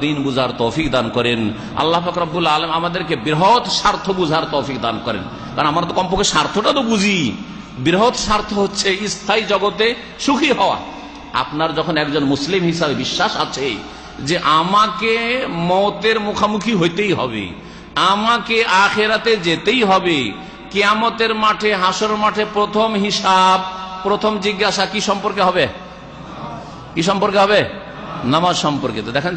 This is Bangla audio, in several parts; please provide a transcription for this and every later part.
দিন বুঝার তৌফিক দান করেন। আল্লাহ পাক রব্বুল আলামিন আমাদেরকে বৃহৎ স্বার্থ বুঝার তৌফিক দান করেন। কারণ আমরা তো কমপক্ষে স্বার্থটা তো বুঝি। বৃহৎ স্বার্থ হচ্ছে স্থায়ী জগতে সুখী হওয়া। আপনার যখন একজন মুসলিম হিসাবে বিশ্বাস আছে যে আমাকে মওতের মুখোমুখি হইতেই হবে, আমাকে আখিরাতে যেতেই হবে, কিয়ামতের মাঠে হাসর মাঠে প্রথম হিসাব, প্রথম জিজ্ঞাসা কি সম্পর্কে হবে? কি সম্পর্কে হবে? নামাজ সম্পর্কে। তো দেখেন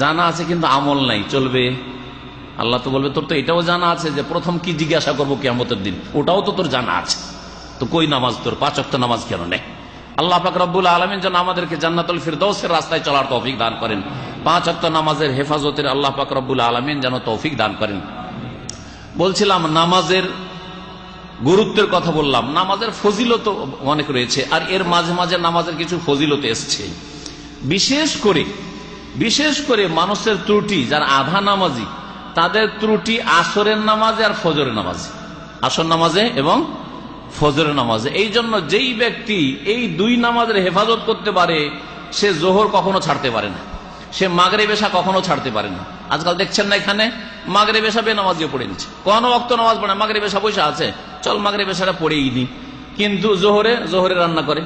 জানা আছে কিন্তু আমল নাই, চলবে? আল্লাহ তো বলবে তোর তো এটাও জানা আছে যে প্রথম কি জিজ্ঞাসা করবো কিয়ামতের দিন, ওটাও তো তোর জানা আছে, তো কই নামাজ তোর? 5 ওয়াক্ত নামাজ কেন নেই? আল্লাহ পাক রব্বুল আলামিন যেন আমাদেরকে জান্নাতুল ফিরদাউসের রাস্তায় চলার তৌফিক দান করেন। 5 ওয়াক্ত নামাজের হেফাজতের আল্লাহ পাক রব্বুল আলামিন যেন তৌফিক দান করেন। বলছিলাম নামাজের গুরুত্বের কথা বললাম, নামাজের ফজিলত অনেক রয়েছে, আর এর মাঝে মাঝে নামাজের কিছু ফজিলত এসছে। বিশেষ করে মানুষের ত্রুটি, যারা আধা নামাজি তাদের ত্রুটি আসরের নামাজে আর ফজরের নামাজে, আসর নামাজে এবং ফজরের নামাজে। এই জন্য যেই ব্যক্তি এই 2 নামাজের হেফাজত করতে পারে সে জোহর কখনো ছাড়তে পারে না, সে মাগরিব এশা কখনো ছাড়তে পারে না। আজকাল দেখছেন না এখানে মাগরিব এশা বেনামাজিও পড়ে নিচ্ছে, কোন ওয়াক্ত নামাজ পড়ে, মাগরিব এশা পয়সা আছে, চল মাগরিব এশাটা পড়েই নি, কিন্তু জোহরে রান্না করে,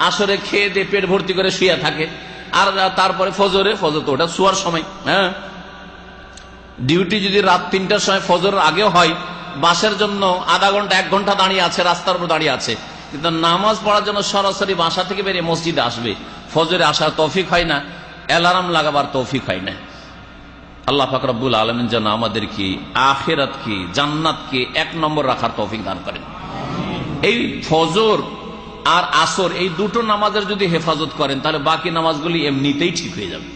আসরে খেয়ে দিয়ে পেট ভর্তি করে শুয়ে থাকে, আর তারপরে ফজর তো ওটা শোয়ার সময়। হ্যাঁ, ডিউটি যদি রাত 3টার সময় ফজরের আগেও হয়, বাসের জন্য আধা ঘন্টা 1 ঘন্টা দাঁড়িয়ে আছে, রাস্তার উপর দাঁড়িয়ে আছে, কিন্তু নামাজ পড়ার জন্য সরাসরি বাসা থেকে বেরিয়ে মসজিদে আসবে, ফজরে আসার তৌফিক হয় না, অ্যালার্ম লাগাবার তৌফিক হয় না। আল্লাহ পাক রব্বুল আলামিন যেন আমাদেরকে আখিরাতকে, জান্নাতকে 1 নম্বর রাখার তৌফিক দান করেন। এই ফজর আর আসর এই 2টো নামাজের যদি হেফাজত করেন তাহলে বাকি নামাজগুলি এমনিতেই ঠিক হয়ে যাবে,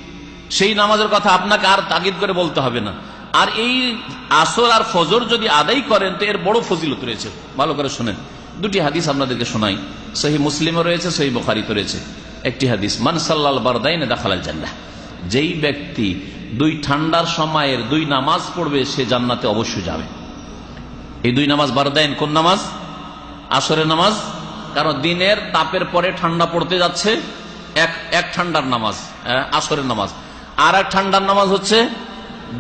সেই নামাজের কথা আপনাকে আর তাগিদ করে বলতে হবে না। আর এই আসর আর ফজর যদি আদায় করেন তো এর বড় ফজিলত রয়েছে। ভালো করে শুনেন, 2টি হাদিস আপনাদেরকে শোনাই, সহিহ মুসলিমে রয়েছে, সহিহ বুখারীতে রয়েছে। একটি হাদিস, মান সাল্লাল বারদাইনে দাখালাল জান্নাহ, যেই ব্যক্তি 2 ঠান্ডার সময়ের 2 নামাজ পড়বে সে জান্নাতে অবশ্যই যাবে। এই 2 নামাজ বারদাইন কোন নামাজ? আসরের নামাজ, কারণ দিনের তাপের পরে ঠান্ডা পড়তে যাচ্ছে, এক ঠান্ডার নামাজ আসরের নামাজ, আর এক ঠান্ডার নামাজ হচ্ছে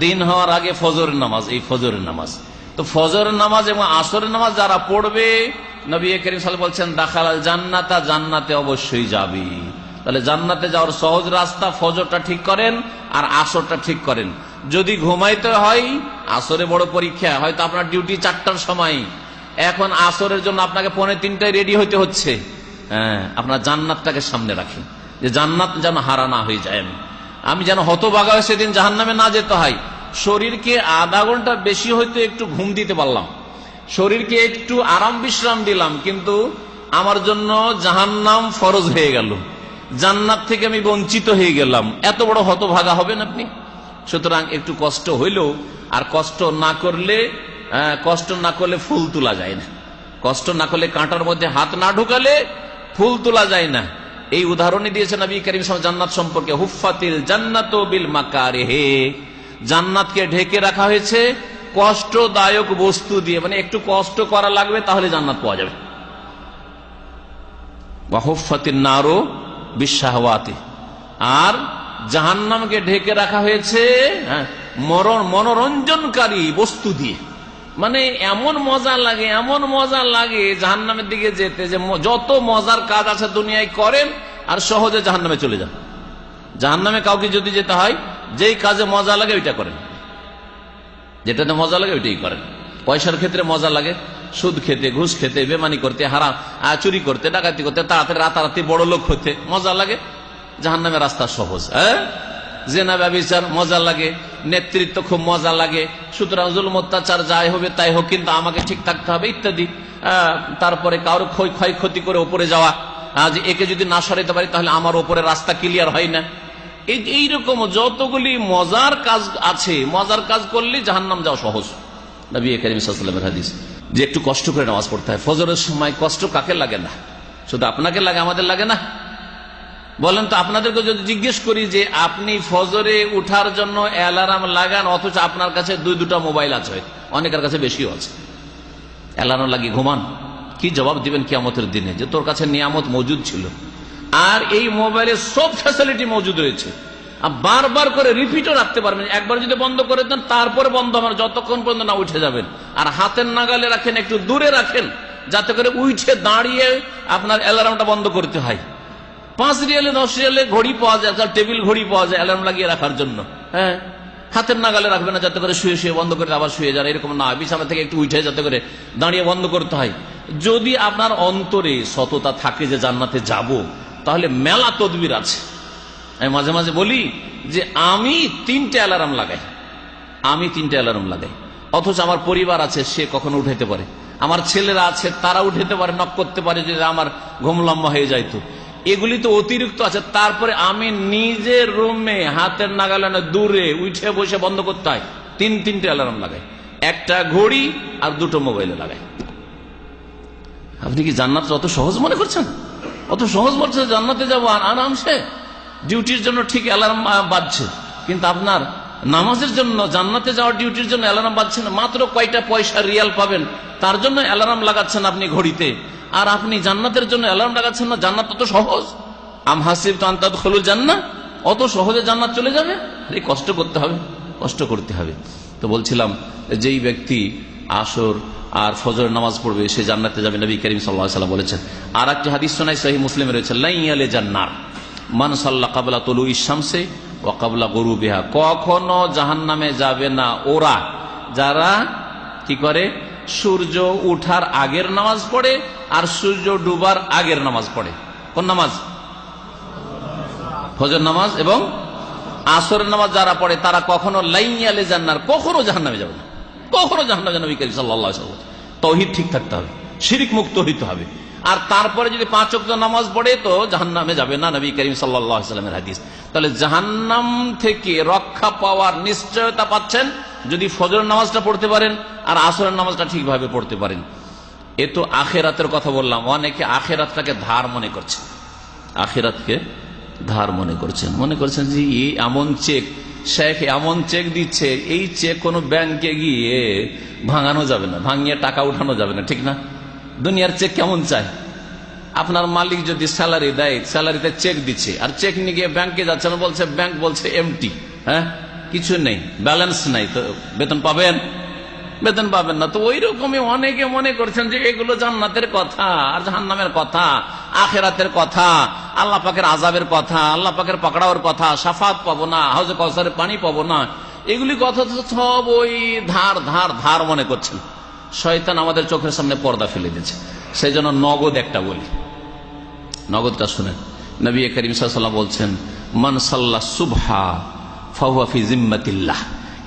দিন হওয়ার আগে ফজরের নামাজ, এই ফজরের নামাজ। তো ফজরের নামাজ এবং আসরের নামাজ যারা পড়বে, নবী করিম সাল্লাল্লাহু আলাইহি ওয়াসাল্লাম বলছেন দাখালাল জান্নাতা, জান্নাতে অবশ্যই যাবে। তাহলে জান্নাতে যাওয়ার সহজ রাস্তা, ফজরটা ঠিক করেন আর আসরটা ঠিক করেন। যদি ঘুমাইতে হয়, আসরে বড় পরীক্ষা, হয়তো আপনার ডিউটি 4টার সময়, এখন আসরের জন্য আপনাকে 2:45টায় রেডি হইতে হচ্ছে। হ্যাঁ, আপনার জান্নাতটাকে সামনে রাখেন, যে জান্নাত যেন হারা না হয়ে যায়, আমি যেন হতভাগা হয়ে সেদিন জাহান্নামে না যেতে হয়। শরীরকে আধা ঘন্টা বেশি হয়তো একটু ঘুম দিতে পারলাম, শরীরকে একটু আরাম বিশ্রাম দিলাম, কিন্তু আমার জন্য জাহান্নাম ফরজ হয়ে গেল, জান্নাত থেকে আমি বঞ্চিত হয়ে গেলাম। এত বড় হতভাগা হবেন আপনি? সুতরাং একটু কষ্ট হইলেও, আর কষ্ট না করলে ফুল তোলা যায় না, কষ্ট না করলে, কাঁটার মধ্যে হাত না ঢুকালে ফুল তোলা যায় না। এই উদাহরণই দিয়েছেন নবী করিম সাল্লাল্লাহু আলাইহি ওয়াসাল্লাম জান্নাত সম্পর্কে, হুফফাতিল জান্নাতু বিল মাকারিহি, জান্নাতকে ঢেকে রাখা হয়েছে কষ্টদায়ক বস্তু দিয়ে, মানে একটু কষ্ট করা লাগবে তাহলে জান্নাত পাওয়া যাবে। ওয়া হুফফাতিন নারু বিশাহওয়াতি, আর জাহান্নামকে ঢেকে রাখা হয়েছে মনোরঞ্জনকারী বস্তু দিয়ে, মানে এমন মজা লাগে জাহান্নামের দিকে যেতে, যে যত মজার কাজ আছে দুনিয়ায় করেন আর সহজে জাহান্নামে চলে যান। জাহান্নামে কাউকে যদি যেতে হয়, যেই কাজে মজা লাগে ওইটা করেন, যেটাতে মজা লাগে ওইটাই করেন। পয়সার ক্ষেত্রে মজা লাগে, সুদ খেতে, ঘুষ খেতে, বেমানি করতে, হারাম চুরি করতে, ডাকাতি করতে, তাড়াতাড়ি রাতারাতি বড় লোক হতে মজা লাগে, জাহান্নামের রাস্তা সহজ। জেনা ব্যভিচার মজা লাগে, নেতৃত্ব খুব মজা লাগে, সুতরাং জুলুম অত্যাচার যাই হবে তাই হোক কিন্তু আমাকে ঠিক থাকতে হবে ইত্যাদি। তারপরে কারো ক্ষয়ক্ষতি করে ওপরে যাওয়া, যে একে যদি না সরাইতে পারি তাহলে আমার ওপরে রাস্তা ক্লিয়ার হয় না। এইরকম যতগুলি মজার কাজ আছে, মজার কাজ করলে জাহান্নাম যাওয়া সহজ। নবী করিম সাল্লাল্লাহু আলাইহি ওয়াসাল্লামের হাদিস যে একটু কষ্ট করে নামাজ পড়তে হয়। ফজরের সময় কষ্ট কাকে লাগে না? শুধু আপনাকে লাগে, আমাদের লাগে না? বলেন তো, আপনাদেরকে যদি জিজ্ঞেস করি যে আপনি ফজরে উঠার জন্য অ্যালার্ম লাগান, অথচ আপনার কাছে 2-2টা মোবাইল আছে, অনেকের কাছে বেশিও আছে, অ্যালার্ম লাগিয়ে ঘুমান, কি জবাব দিবেন কিয়ামতের দিনে? যে তোর কাছে নিয়ামত মজুদ ছিল আর এই মোবাইলে সব ফ্যাসিলিটি মজুদ রয়েছে, বারবার করে রিপিটও রাখতে পারবেন। একবার যদি বন্ধ করে দেন তারপরে বন্ধ আমার যতক্ষণ পর্যন্ত না উঠে যাবেন। আর হাতের নাগালে রাখেন, একটু দূরে রাখেন, যাতে করে উঠে দাঁড়িয়ে আপনার অ্যালার্মটা বন্ধ করতে হয়। 5 রিয়ালে 10 রিয়ালে ঘড়ি পাওয়া যায়, টেবিল ঘড়ি পাওয়া যায় অ্যালার্ম লাগিয়ে রাখার জন্য। হ্যাঁ, হাতের নাগালে রাখবে না, যাতে করে শুয়ে শুয়ে বন্ধ করে আবার শুয়ে যান, এরকম না। বিছানা থেকে একটু উঠে যাতে করে দাঁড়িয়ে বন্ধ করতে হয়। যদি আপনার অন্তরে সততা থাকে যে জান্নাতে যাব, তাহলে মেলা তদবির আছে। আমি মাঝে মাঝে বলি যে আমি 3টে অ্যালার্ম লাগাই, অথচ আমার পরিবার আছে, সে কখনো উঠাইতে পারে। আমার ছেলেরা আছে, তারা উঠাইতে পারে, নক করতে পারে যে আমার ঘুম লম্বা হয়ে যাইতো। এগুলি তো অতিরিক্ত আছে। তারপরে আমি নিজের রুমে হাতের নাগালে দূরে উঠে বসে বন্ধ করতে হয়। 3টে অ্যালার্ম লাগাই, একটা ঘড়ি আর 2টো মোবাইলে লাগাই। আপনি কি জান্নাত অত সহজ মনে করছেন? অত সহজ বলছে জান্নাতে যাবো আরামসে। ডিউটির জন্য ঠিক অ্যালার্ম বাজছে, কিন্তু আপনার নামাজের জন্য, জান্নাতে যাওয়ার ডিউটির জন্য অ্যালার্ম বাজছে না। মাত্র কয়টা পয়সা রিয়াল পাবেন তার জন্য অ্যালার্ম লাগাচ্ছেন আপনি ঘড়িতে, আর আপনি জান্নাতের জন্য অ্যালার্ম লাগাচ্ছেন না। জান্নাত অত সহজ? আম হাসিব তো আনতা তাদখুলুল জান্নাহ, অত সহজে জান্নাত চলে যাবে? এই কষ্ট করতে হবে, কষ্ট করতে হবে। তো বলছিলাম, যেই ব্যক্তি আসর আর ফজরের নামাজ পড়বে সে জান্নাতে যাবে, নবী করিম সাল্লাল্লাহু আলাইহি ওয়াসাল্লাম বলেছেন। আর একটি হাদিস শোনাই, সহিহ মুসলিমে রয়েছে, লা ইয়ালিজান নার মান সাল্লা ক্বাবলা তুলুইশ শামসি ওয়া ক্বাবলা গুরুবিহা। কখনো জাহান্নামে যাবে না ওরা যারা কি করে, সূর্য উঠার আগের নামাজ পড়ে আর সূর্য ডুবার আগের নামাজ পড়ে। কোন নামাজ? ফজর নামাজ এবং আসরের নামাজ যারা পড়ে তারা কখনো লা ইয়ালিজান নার, কখনো জাহান্নামে যাবে না, কখনো জাহান্নামে যাবে। নবী করিম সাল্লাল্লাহু আলাইহি ওয়াসাল্লাম। তাওহীদ ঠিক থাকতে হবে, শিরক মুক্ত হইতে হবে। আর তারপরে যদি 5 ওয়াক্ত নামাজ পড়ে তো জাহান্নামে যাবে না, নবী করিম সাল্লাল্লাহু আলাইহি ওয়াসাল্লামের হাদিস। তাহলে জাহান্নাম থেকে রক্ষা পাওয়ার নিশ্চয়তা পাচ্ছেন যদি ফজরের নামাজটা পড়তে পারেন আর আসরের নামাজটা ঠিকভাবে পড়তে পারেন। এ তো আখিরাতের কথা বললাম। অনেকে আখিরাতটাকে ধার মনে করছে, আখিরাতকে ধার মনে করছেন যে এমন চেক, শেখ এমন চেক দিচ্ছে, এই চেক কোনো ব্যাংকে গিয়ে ভাঙানো যাবে না, ভাঙিয়ে টাকা উঠানো যাবে না, ঠিক না? দুনিয়ার চেক কেমন চায়? আপনার মালিক যদি স্যালারি দেয়, স্যালারিতে চেক দিচ্ছে, আর চেক নিয়ে গিয়ে ব্যাংকে যাচ্ছেন, বলছে ব্যাংক বলছে এমটি, হ্যাঁ কিছু নেই, ব্যালেন্স নাই, তো বেতন পাবেন? বেতন পাবেন না। তো ওই রকমই অনেকে মনে করছেন যে এগুলো জান্নাতের কথা আর জাহান্নামের কথা, আখিরাতের কথা, আল্লাহ পাকের আযাবের কথা, আল্লাহ পাকের পাকড়াওয়ার কথা, শাফাত পাবো না, হাউজে কাউসারের পানি পাবো না, এগুলি কথা সব ওই ধার ধার ধার মনে করছেন। শয়তান আমাদের চোখের সামনে পর্দা ফেলে দিয়েছে। সেই জন্য নগদ একটা বলি, নগদটা শুনেন। নবী করিম সাল্লাল্লাহু আলাইহি ওয়াসাল্লাম বলছেন, মান সাল্লা সুবহা ফাহুয়া ফি জিম্মাতিল্লাহ।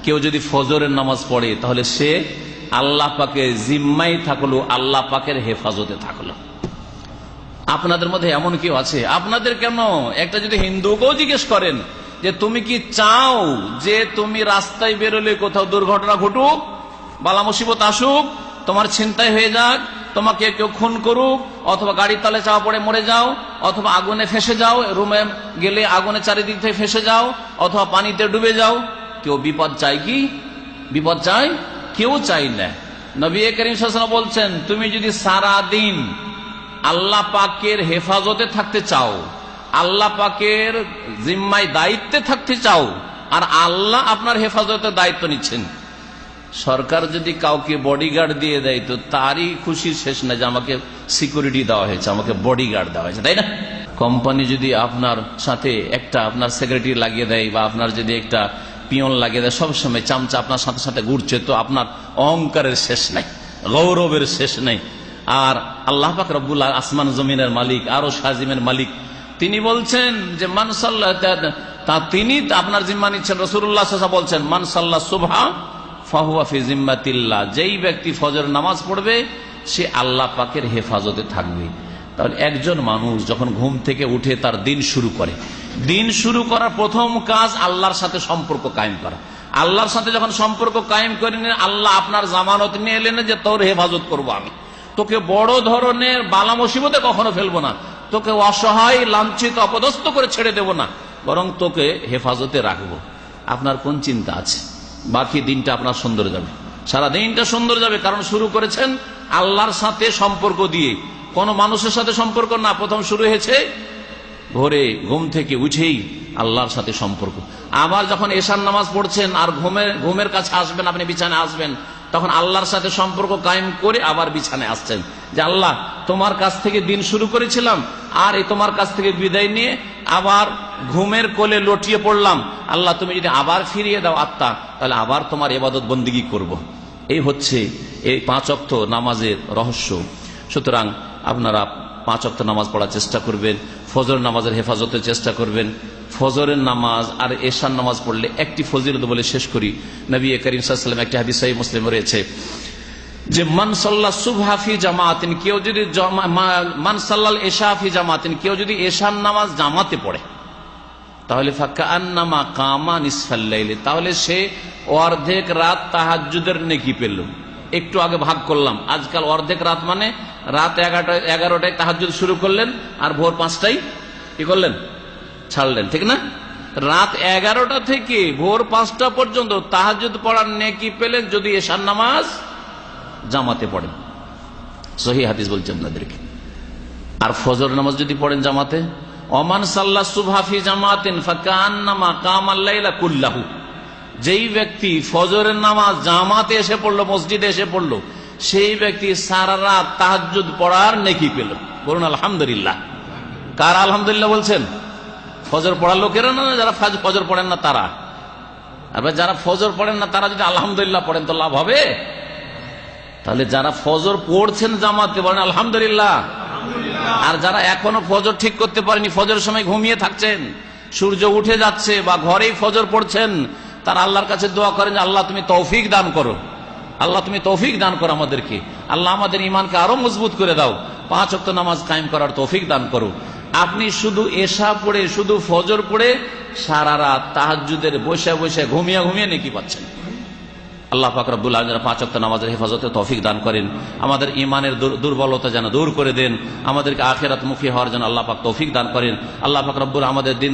কেউ যদি ফজরের নামাজ পড়ে তাহলে সে আল্লাহ পাকের জিম্মাই থাকলো, আল্লাহ পাকের হেফাজতে থাকলো। আপনাদের মধ্যে এমন কেউ আছে? আপনাদের কেন, একটা যদি হিন্দুকেও জিজ্ঞেস করেন যে তুমি কি চাও যে তুমি রাস্তায় বেরোলে কোথাও দুর্ঘটনা ঘটুক, বালা মুসিবত আসুক, তোমার ছিনতাই হয়ে যাক, তোমাকে কেউ খুন করুক, অথবা গাড়ির তলে চাপা পড়ে মরে যাও, অথবা আগুনে ফেসে যাও, রুমে গেলে আগুনে চারিদিক থেকে ফেসে যাও, অথবা পানিতে ডুবে যাও? কেউ বিপদ চায় কি? বিপদ চায়? কেউ চাই না। নবী করিম সাল্লাল্লাহু আলাইহি ওয়াসাল্লাম বলছেন, তুমি যদি সারা দিন আল্লাহ পাকের হেফাজতে থাকতে চাও, আল্লাহ পাকের জিম্মায় দায়িত্বে থাকতে চাও, আর আল্লাহ আপনার হেফাজতের দায়িত্ব নিচ্ছেন, সরকার যদি কাউকে বডিগার্ড দিয়ে দেয় তো তারই খুশির শেষ নাই যে আমাকে সিকিউরিটি দেওয়া হয়েছে, আমাকে বডিগার্ড দেওয়া হয়েছে, তাই না? কোম্পানি যদি আপনার সাথে একটা আপনার সেক্রেটারি লাগিয়ে দেয়, বা আপনার যদি একটা পিয়ন লাগিয়ে দেয়, সবসময় চামচা আপনার সাথে সাথে ঘুরছে, তো আপনার অহংকারের শেষ নাই, গৌরবের শেষ নেই। আর আল্লাহ পাক রব্বুল আসমান জমিনের মালিক, আরশ আজিমের মালিক, তিনি বলছেন যে মান সাল্লাহ, তা তিনি আপনার জিম্মা নিচ্ছেন। রাসূলুল্লাহ সাল্লাল্লাহু আলাইহি ওয়াসাল্লাম বলছেন, মান সাল্লা সুবহা ফাহুয়া ফি জিম্মাতিল্লাহ। যেই ব্যক্তি ফজর নামাজ পড়বে সে আল্লাহ পাকের হেফাজতে থাকবে। তাহলে একজন মানুষ যখন ঘুম থেকে উঠে তার দিন শুরু করে, দিন শুরু করার প্রথম কাজ আল্লাহর সাথে সম্পর্ক কায়েম করা। আল্লাহর সাথে যখন সম্পর্ক কায়েম করে নিন, আল্লাহ আপনার জামানত নিয়ে এলেন যে তোর হেফাজত করবো, আমি তোকে বড় ধরনের বালা মুসিবতে কখনো ফেলবো না, তোকে অসহায় লাঞ্ছিত অপদস্থ করে ছেড়ে দেব না, বরং তোকে হেফাজতে রাখবো। আপনার কোন চিন্তা আছে? বাকি দিনটা আপনার সুন্দর যাবে, সারা দিনটা সুন্দর যাবে, কারণ শুরু করেছেন আল্লাহর সাথে সম্পর্ক দিয়ে, কোন মানুষের সাথে সম্পর্ক না। প্রথম শুরু হয়েছে ভোরে ঘুম থেকে উঠেই আল্লাহর সাথে সম্পর্ক। আবার যখন এশার নামাজ পড়ছেন আর ঘুমের কাছে আসবেন, আপনি বিছানায় আসবেন, তখন আল্লাহর সাথে সম্পর্ক কায়েম করে আবার বিছানায় আসছেন যে আল্লাহ তোমার কাছ থেকে দিন শুরু করেছিলাম আর এই তোমার কাছ থেকে বিদায় নিয়ে আবার ঘুমের কোলে লটিয়ে পড়লাম, আল্লাহ তুমি যদি আবার ফিরিয়ে দাও আত্মা, তাহলে আবার তোমার ইবাদত বন্দেগী করব। এই হচ্ছে এই 5 ওয়াক্ত নামাজের রহস্য। সুতরাং আপনারা 5 ওয়াক্ত নামাজ পড়ার চেষ্টা করবেন, ফজর নামাজের হেফাজতের চেষ্টা করবেন। ফজরের নামাজ আর এশার নামাজ পড়লে একটি ফজিলত বলে শেষ করি। নবী করিম সাল্লাল্লাহু আলাইহি ওয়াসাল্লাম একটি হাদিস সহিহ মুসলিমে রয়েছে যে মান সাল্লা সুবহা ফি জামাতিন, কেউ যদি মান সাল্লাল ইশা ফি জামাতিন, কেউ যদি এশার নামাজ জামাতে পড়ে তাহলে ফাকান্নামা কামা নিসফাল লাইল, তাহলে সে অর্ধেক রাত তাহাজ্জুদের নেকি পেল। একটু আগে ভাগ করলাম, আজকাল অর্ধেক রাত মানে রাত 11টায় তাহাজ্জুদ শুরু করলেন আর ভোর 5টায় কি করলেন, ছাড়লেন, ঠিক না? রাত 11টা থেকে ভোর 5টা পর্যন্ত তাহাজ্জুদ পড়ার নেকি পেলেন যদি এশার নামাজ জামাতে পড়েন। সহিহ হাদিস বলছেন আপনাদেরকে। আর ফজর নামাজ যদি পড়েন জামাতে, ওমান সাল্লা সুবহা ফি জামাতিন ফাকান্নামা কামাল লাইলা কুল্লাহু, যেই ব্যক্তি ফজরের নামাজ জামাতে এসে পড়লো, মসজিদে এসে পড়লো, সেই ব্যক্তি সারা রাত তাহাজ্জুদ পড়ার নেকি পেল। বলুন আলহামদুলিল্লাহ। কার আলহামদুলিল্লাহ বলছেন? ফজর পড়ার লোকেরা না, যারা ফজর পড়েন না তারা। আর যারা ফজর পড়েন না তারা যদি আলহামদুলিল্লাহ পড়েন তো লাভ হবে। তাহলে যারা ফজর পড়ছেন জামাতে বলেন আলহামদুলিল্লাহ। আর যারা এখনো ফজর ঠিক করতে পারেনি, ফজরের সময় ঘুমিয়ে থাকছেন, সূর্য উঠে যাচ্ছে বা ঘরেই ফজর পড়ছেন, তারা আল্লাহর কাছে দোয়া করেন যে আল্লাহ তুমি তৌফিক দান করো, আল্লাহ তুমি তৌফিক দান করো আমাদেরকে, আল্লাহ আমাদের ইমানকে আরো মজবুত করে দাও, 5 ওয়াক্ত নামাজ কায়েম করার তৌফিক দান করো। আপনি শুধু এশা পড়ে, শুধু ফজর পড়ে সারা রাত তাহাজ্জুদের বসে বসে ঘুমিয়ে ঘুমিয়ে নেকি পাচ্ছেন। আল্লাহ পাক রব্বুল আলামিন 5 ওয়াক্ত নামাজের হেফাজতে তৌফিক দান করেন, আমাদের ঈমানের দুর্বলতা যেন দূর করে দেন, আমাদেরকে আখিরাত মুখী হওয়ার জন্য আল্লাহ পাক তৌফিক দান করেন। আল্লাহ পাক রব্বুল আমাদের দিন